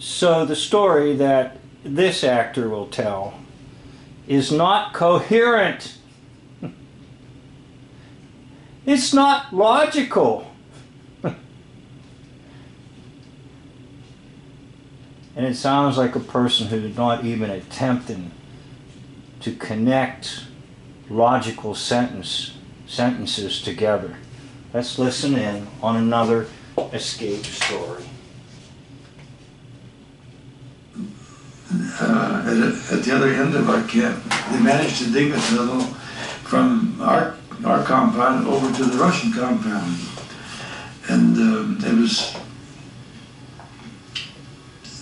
So the story that this actor will tell is not coherent. It's not logical. And it sounds like a person who's not even attempting to connect logical sentences together. Let's listen in on another escape story. At the other end of our camp, they managed to dig a tunnel from our compound over to the Russian compound. And it was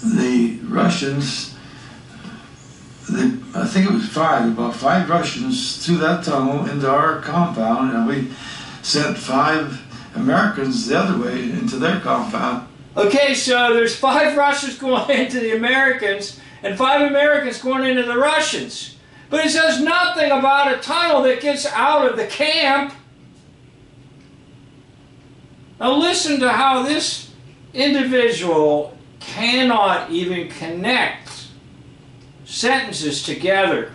the Russians, I think it was about five Russians through that tunnel into our compound, and we sent 5 Americans the other way into their compound. Okay, so there's 5 Russians going into the Americans and 5 Americans going into the Russians. But it says nothing about a tunnel that gets out of the camp. Now listen to how this individual cannot even connect sentences together.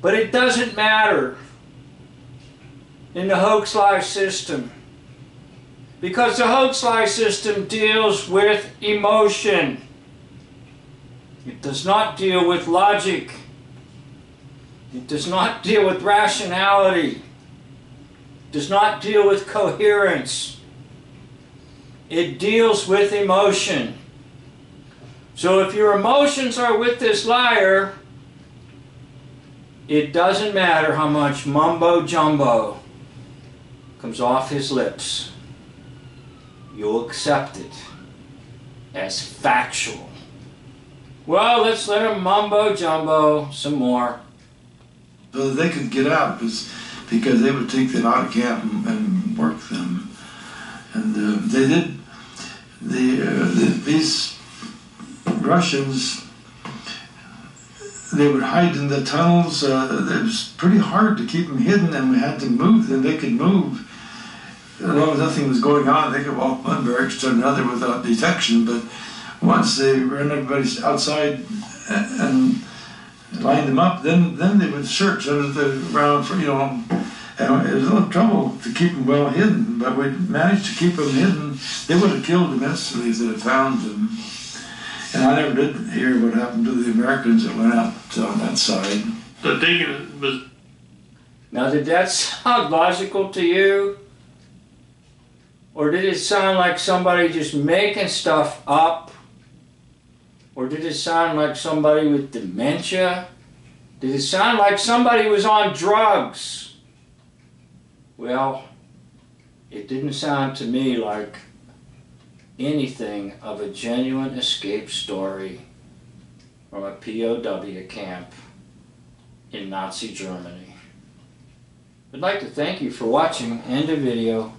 But it doesn't matter in the hoax-lie system, because the hoax-lie system deals with emotion. It does not deal with logic. It does not deal with rationality. It does not deal with coherence. It deals with emotion. So if your emotions are with this liar, it doesn't matter how much mumbo-jumbo comes off his lips. You'll accept it as factual. Well, let's let him mumbo-jumbo some more. So that they could get out, because they would take them out of camp and work them. And they did. These Russians, they would hide in the tunnels. It was pretty hard to keep them hidden, and we had to move them. They could move. As long as nothing was going on, they could walk one barracks to another without detection. But once they ran everybody outside and lined them up, then they would search under the ground for, and it was a little trouble to keep them well hidden, but we managed to keep them hidden. They would have killed them instantly if they had found them. And I never did hear what happened to the Americans that went out on that side. The thing was... Now, did that sound logical to you? Or did it sound like somebody just making stuff up? Or did it sound like somebody with dementia? Did it sound like somebody was on drugs? Well, it didn't sound to me like anything of a genuine escape story from a POW camp in Nazi Germany. I'd like to thank you for watching. End of video.